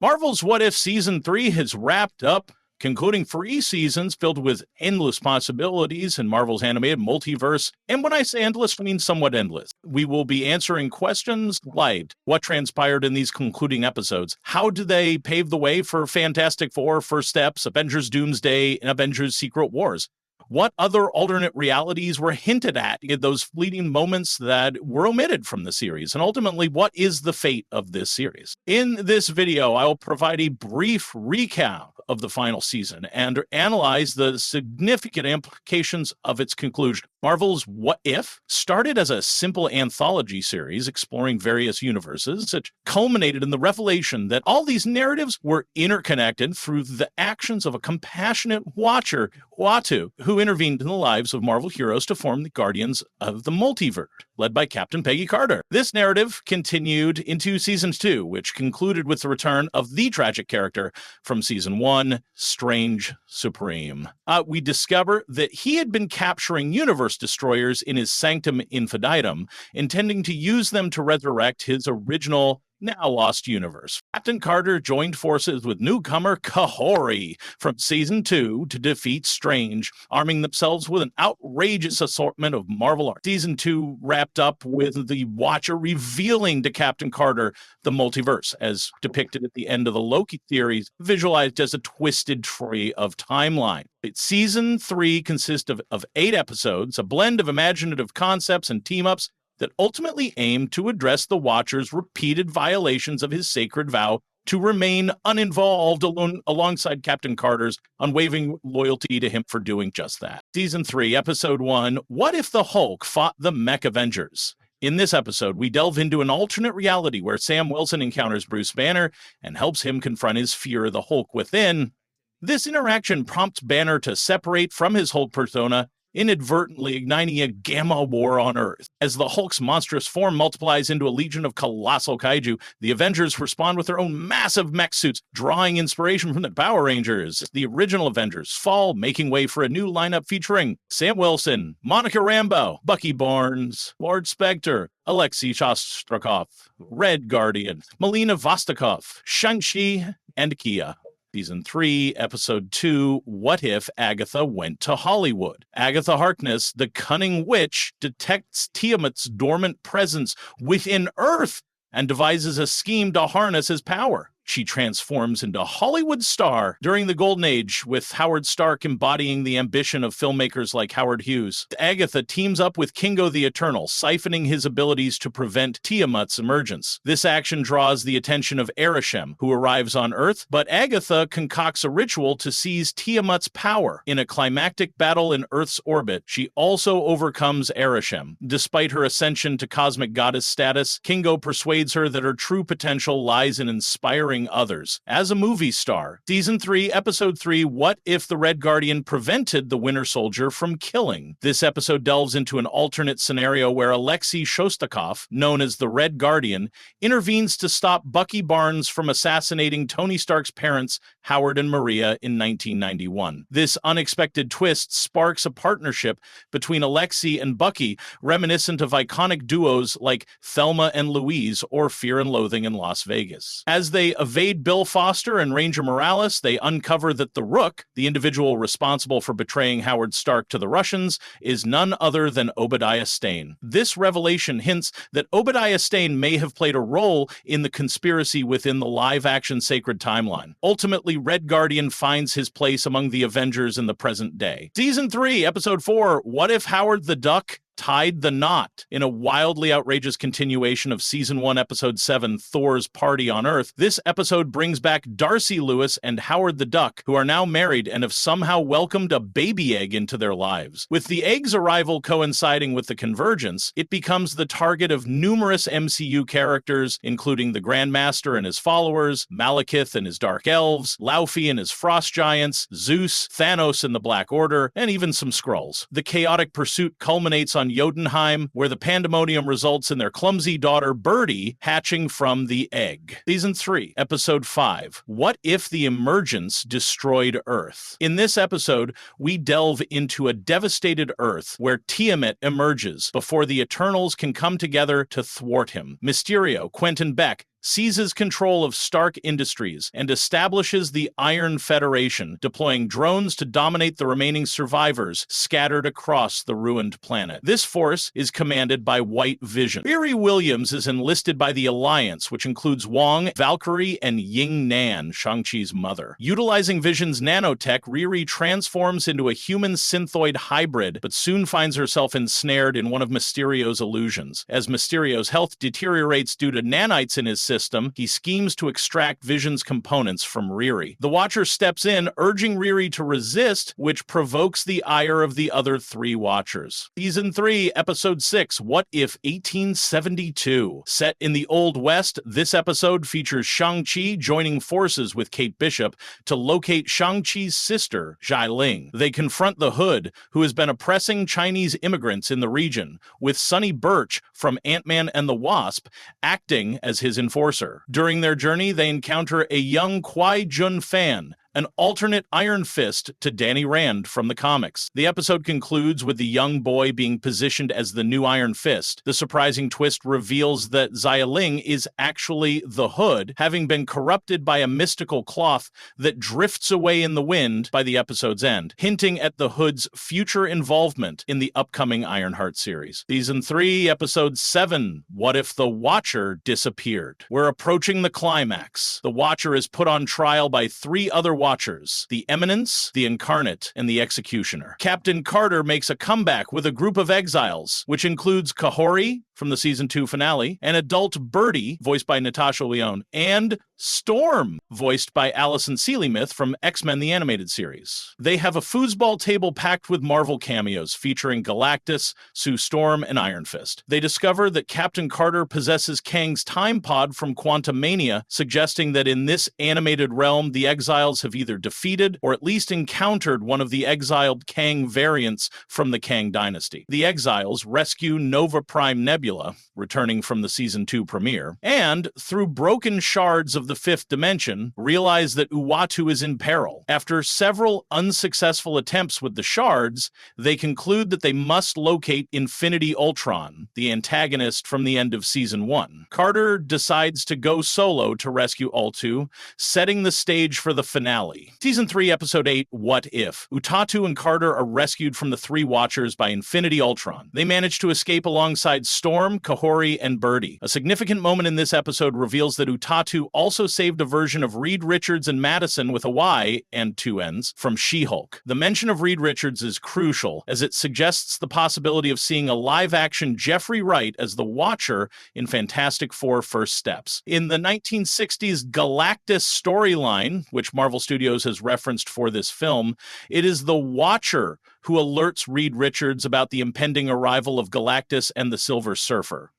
Marvel's What If Season 3 has wrapped up, concluding 3 seasons filled with endless possibilities in Marvel's animated multiverse. And when I say endless, I mean somewhat endless. We will be answering questions like what transpired in these concluding episodes. How do they pave the way for Fantastic Four, First Steps, Avengers Doomsday, and Avengers Secret Wars? What other alternate realities were hinted at in those fleeting moments that were omitted from the series? And ultimately, what is the fate of this series? In this video, I will provide a brief recap of the final season and analyze the significant implications of its conclusion. Marvel's What If started as a simple anthology series exploring various universes. It culminated in the revelation that all these narratives were interconnected through the actions of a compassionate watcher, Uatu, who intervened in the lives of Marvel heroes to form the Guardians of the Multiverse, led by Captain Peggy Carter. This narrative continued into Season 2, which concluded with the return of the tragic character from Season 1, Strange Supreme. We discover that he had been capturing universe destroyers in his Sanctum Infinitum, intending to use them to resurrect his original, now lost universe. Captain Carter joined forces with newcomer Kahhori from Season 2 to defeat Strange, arming themselves with an outrageous assortment of Marvel art. Season 2 wrapped up with the Watcher revealing to Captain Carter the multiverse, as depicted at the end of the Loki series, visualized as a twisted tree of timeline. Season 3 consists of 8 episodes, a blend of imaginative concepts and team-ups that ultimately aim to address the Watcher's repeated violations of his sacred vow to remain uninvolved alongside Captain Carter's unwavering loyalty to him for doing just that. Season 3, Episode 1, What If the Hulk Fought the Mech Avengers? In this episode, we delve into an alternate reality where Sam Wilson encounters Bruce Banner and helps him confront his fear of the Hulk within. This interaction prompts Banner to separate from his Hulk persona, inadvertently igniting a gamma war on Earth. As the Hulk's monstrous form multiplies into a legion of colossal kaiju, the Avengers respond with their own massive mech suits, drawing inspiration from the Power Rangers. The original Avengers fall, making way for a new lineup featuring Sam Wilson, Monica Rambeau, Bucky Barnes, Lord Spectre, Alexei Shostakov, Red Guardian, Melina Vostokov, Shang-Chi, and Kia. Season 3, Episode 2, What If Agatha Went to Hollywood? Agatha Harkness, the cunning witch, detects Tiamat's dormant presence within Earth and devises a scheme to harness his power. She transforms into a Hollywood star during the Golden Age, with Howard Stark embodying the ambition of filmmakers like Howard Hughes. Agatha teams up with Kingo the Eternal, siphoning his abilities to prevent Tiamat's emergence. This action draws the attention of Arishem, who arrives on Earth, but Agatha concocts a ritual to seize Tiamat's power. In a climactic battle in Earth's orbit, she also overcomes Arishem. Despite her ascension to cosmic goddess status, Kingo persuades her that her true potential lies in inspiring others. As a movie star, Season 3, Episode 3, What If the Red Guardian Prevented the Winter Soldier from Killing? This episode delves into an alternate scenario where Alexei Shostakov, known as the Red Guardian, intervenes to stop Bucky Barnes from assassinating Tony Stark's parents, Howard and Maria, in 1991. This unexpected twist sparks a partnership between Alexei and Bucky, reminiscent of iconic duos like Thelma and Louise or Fear and Loathing in Las Vegas. As they evade Bill Foster and Ranger Morales, they uncover that the Rook, the individual responsible for betraying Howard Stark to the Russians, is none other than Obadiah Stane. This revelation hints that Obadiah Stane may have played a role in the conspiracy within the live-action sacred timeline. Ultimately, Red Guardian finds his place among the Avengers in the present day. Season 3, Episode 4, What If Howard the Duck tied the knot? In a wildly outrageous continuation of Season 1, Episode 7, Thor's Party on Earth, this episode brings back Darcy Lewis and Howard the Duck, who are now married and have somehow welcomed a baby egg into their lives. With the egg's arrival coinciding with the convergence, it becomes the target of numerous MCU characters, including the Grandmaster and his followers, Malekith and his Dark Elves, Laufey and his Frost Giants, Zeus, Thanos and the Black Order, and even some Skrulls. The chaotic pursuit culminates on Jotunheim, where the pandemonium results in their clumsy daughter Birdie hatching from the egg. Season 3, Episode 5, What If the Emergence Destroyed Earth? In this episode, we delve into a devastated Earth where Tiamat emerges before the Eternals can come together to thwart him. Mysterio, Quentin Beck, seizes control of Stark Industries and establishes the Iron Federation, deploying drones to dominate the remaining survivors scattered across the ruined planet. This force is commanded by White Vision. Riri Williams is enlisted by the Alliance, which includes Wong, Valkyrie, and Ying Nan, Shang-Chi's mother. Utilizing Vision's nanotech, Riri transforms into a human synthoid hybrid, but soon finds herself ensnared in one of Mysterio's illusions. As Mysterio's health deteriorates due to nanites in his system, he schemes to extract Vision's components from Riri. The Watcher steps in, urging Riri to resist, which provokes the ire of the other three Watchers. Season 3, Episode 6, What If 1872? Set in the Old West, this episode features Shang-Chi joining forces with Kate Bishop to locate Shang-Chi's sister, Zhai Ling. They confront the Hood, who has been oppressing Chinese immigrants in the region, with Sonny Birch from Ant-Man and the Wasp acting as his enforcer. During their journey, they encounter a young Kwai Jun Fan, an alternate Iron Fist to Danny Rand from the comics. The episode concludes with the young boy being positioned as the new Iron Fist. The surprising twist reveals that Xia Ling is actually the Hood, having been corrupted by a mystical cloth that drifts away in the wind by the episode's end, hinting at the Hood's future involvement in the upcoming Ironheart series. Season 3, Episode 7, What If the Watcher Disappeared? We're approaching the climax. The Watcher is put on trial by three other Watchers: the Eminence, the Incarnate, and the Executioner. Captain Carter makes a comeback with a group of exiles, which includes Kahhori from the Season 2 finale, an adult Birdie, voiced by Natasha Lyonne, and Storm, voiced by Alison Seelymith from X-Men the Animated Series. They have a foosball table packed with Marvel cameos featuring Galactus, Sue Storm, and Iron Fist. They discover that Captain Carter possesses Kang's time pod from Quantumania, suggesting that in this animated realm, the exiles have either defeated or at least encountered one of the exiled Kang variants from the Kang dynasty. The exiles rescue Nova Prime Nebula, returning from the Season 2 premiere, and, through broken shards of the fifth dimension, realize that Uatu is in peril. After several unsuccessful attempts with the shards, they conclude that they must locate Infinity Ultron, the antagonist from the end of Season 1. Carter decides to go solo to rescue Uatu, setting the stage for the finale. Season 3, Episode 8, What If? Uatu and Carter are rescued from the three Watchers by Infinity Ultron. They manage to escape alongside Storm, Kahhori, and Birdie. A significant moment in this episode reveals that Uatu also saved a version of Reed Richards and Madison with a Y and two N's from She-Hulk. The mention of Reed Richards is crucial, as it suggests the possibility of seeing a live-action Jeffrey Wright as the Watcher in Fantastic Four: First Steps. In the 1960s Galactus storyline, which Marvel Studios has referenced for this film, it is the Watcher who alerts Reed Richards about the impending arrival of Galactus and the Silver Surfer.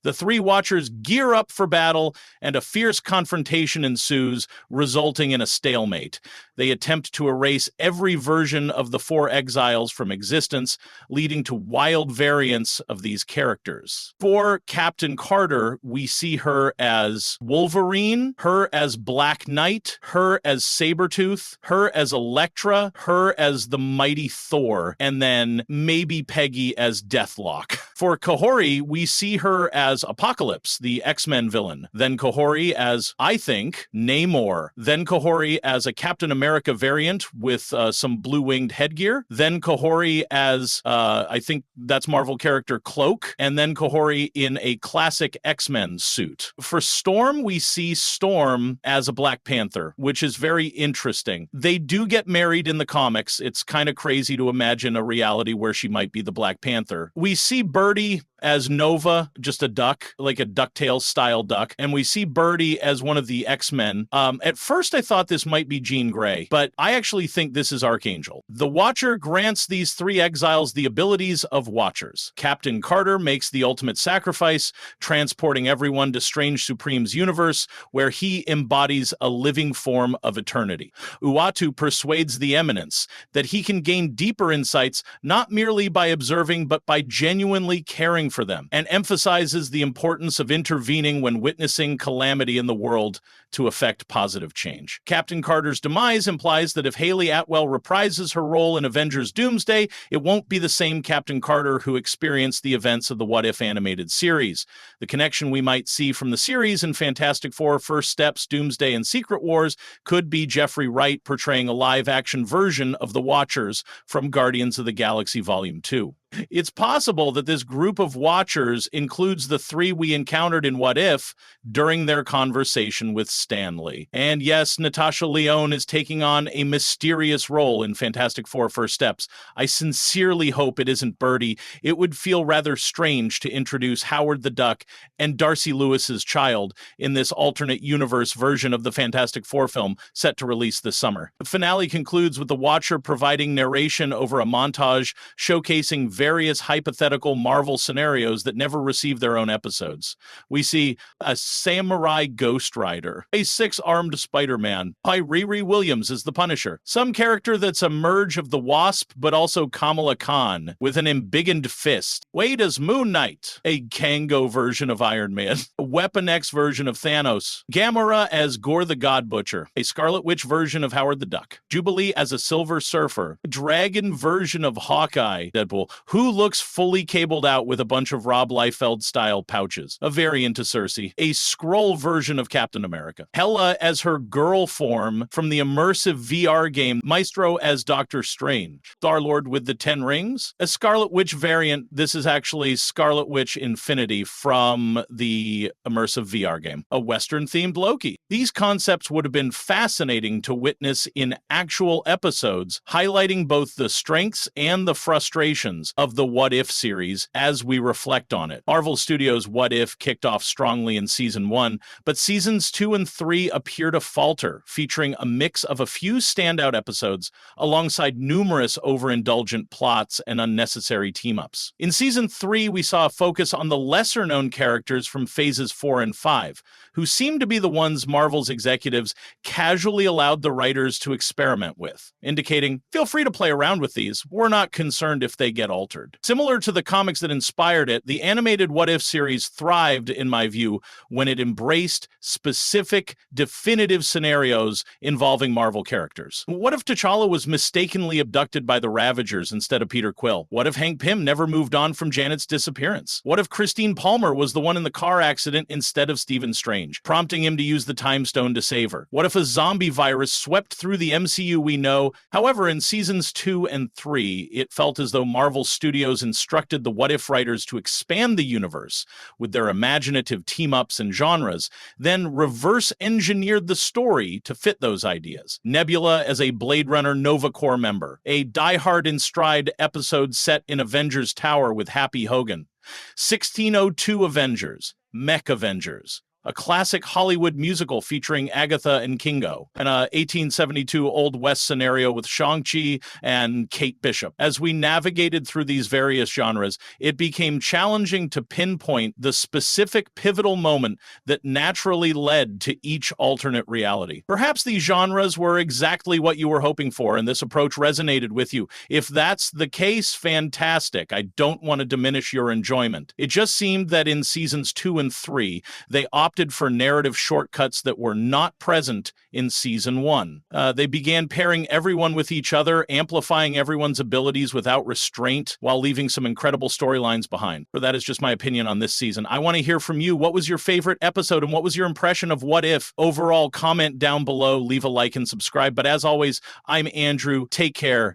The three Watchers gear up for battle, and a fierce confrontation ensues, resulting in a stalemate. They attempt to erase every version of the four exiles from existence, leading to wild variants of these characters. For Captain Carter, we see her as Wolverine, her as Black Knight, her as Sabretooth, her as Elektra, her as the Mighty Thor, and then maybe Peggy as Deathlock. For Kahhori, we see her as Apocalypse, the X-Men villain, then Kahhori as, I think, Namor, then Kahhori as a Captain America variant with some blue-winged headgear, then Kahhori as, I think that's Marvel character Cloak, and then Kahhori in a classic X-Men suit. For Storm, we see Storm as a Black Panther, which is very interesting. They do get married in the comics. It's kind of crazy to imagine a reality where she might be the Black Panther. We see Birdie as Nova, just a duck, like a DuckTales style duck. And we see Birdie as one of the X-Men. At first I thought this might be Jean Grey, but I actually think this is Archangel. The Watcher grants these three exiles the abilities of Watchers. Captain Carter makes the ultimate sacrifice, transporting everyone to Strange Supreme's universe, where he embodies a living form of eternity. Uatu persuades the Eminence that he can gain deeper insights, not merely by observing, but by genuinely caring for them, and emphasizes the importance of intervening when witnessing calamity in the world to effect positive change. Captain Carter's demise implies that if Haley Atwell reprises her role in Avengers Doomsday, it won't be the same Captain Carter who experienced the events of the What If animated series. The connection we might see from the series in Fantastic Four, First Steps, Doomsday, and Secret Wars could be Jeffrey Wright portraying a live-action version of the Watchers from Guardians of the Galaxy Volume 2. It's possible that this group of Watchers includes the three we encountered in What If during their conversation with Stanley. And yes, Natasha Lyonne is taking on a mysterious role in Fantastic Four First Steps. I sincerely hope it isn't Birdie. It would feel rather strange to introduce Howard the Duck and Darcy Lewis's child in this alternate universe version of the Fantastic Four film set to release this summer. The finale concludes with the Watcher providing narration over a montage showcasing various hypothetical Marvel scenarios that never received their own episodes. We see a samurai Ghost Rider, a six-armed Spider-Man, by Riri Williams as the Punisher, some character that's a merge of the Wasp but also Kamala Khan with an embiggened fist, Wade as Moon Knight, a Kango version of Iron Man, a Weapon X version of Thanos, Gamora as Gore the God Butcher, a Scarlet Witch version of Howard the Duck, Jubilee as a Silver Surfer, a Dragon version of Hawkeye, Deadpool, who looks fully cabled out with a bunch of Rob Liefeld-style pouches, a variant to Cersei, a Skrull version of Captain America, Hela as her girl form from the immersive VR game Maestro as Doctor Strange, Star-Lord with the 10 Rings, a Scarlet Witch variant. This is actually Scarlet Witch Infinity from the immersive VR game, a Western-themed Loki. These concepts would have been fascinating to witness in actual episodes, highlighting both the strengths and the frustrations of the What If series as we reflect on it. Marvel Studios' What If kicked off strongly in Season 1, but Seasons 2 and 3 appear to falter, featuring a mix of a few standout episodes alongside numerous overindulgent plots and unnecessary team-ups. In Season 3, we saw a focus on the lesser-known characters from Phases 4 and 5, who seemed to be the ones Marvel's executives casually allowed the writers to experiment with, indicating, feel free to play around with these, we're not concerned if they get altered. Similar to the comics that inspired it, the animated What If series thrived, in my view, when it embraced specific, definitive scenarios involving Marvel characters. What if T'Challa was mistakenly abducted by the Ravagers instead of Peter Quill? What if Hank Pym never moved on from Janet's disappearance? What if Christine Palmer was the one in the car accident instead of Stephen Strange, prompting him to use the Time Stone to save her? What if a zombie virus swept through the MCU we know? However, in Seasons 2 and 3, it felt as though Marvel Studios instructed the What If writers to expand the universe with their imaginative team-ups and genres, then reverse-engineered the story to fit those ideas. Nebula as a Blade Runner Nova Corps member, a Die Hard in Stride episode set in Avengers Tower with Happy Hogan, 1602 Avengers, Mech Avengers, a classic Hollywood musical featuring Agatha and Kingo, and a 1872 Old West scenario with Shang-Chi and Kate Bishop. As we navigated through these various genres, it became challenging to pinpoint the specific pivotal moment that naturally led to each alternate reality. Perhaps these genres were exactly what you were hoping for, and this approach resonated with you. If that's the case, fantastic. I don't want to diminish your enjoyment. It just seemed that in Seasons 2 and 3, they opted for narrative shortcuts that were not present in Season 1. They began pairing everyone with each other, amplifying everyone's abilities without restraint, while leaving some incredible storylines behind. But that is just my opinion on this season. I want to hear from you. What was your favorite episode, and what was your impression of What If? Overall, comment down below, leave a like and subscribe. But as always, I'm Andrew. Take care.